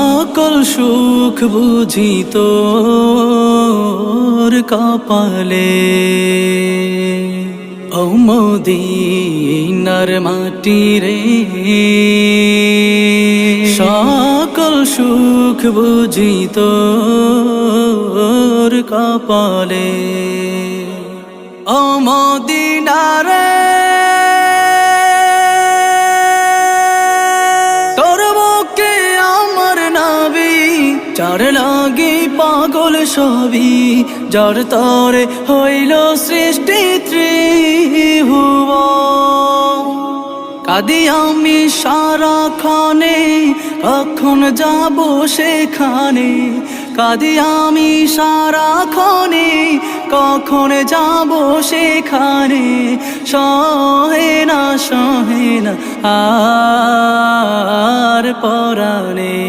সকল সুখ বুঝি তোর কপালে। ও মদিনার মাটি রে, সকল সুখ বুঝি তোর কপালে। ও মদিনা রে, তোর বুকে আমার নাবি, যার লাগি পাগল সবই, যার তরে হইল সৃষ্টি ত্রিভুবন। কাঁদি আমি সারাক্ষণে, কখন যাব সেখানে। কাঁদি আমি সারাক্ষণে, কখন যাব সেখানে। সহে না আর পরাণে।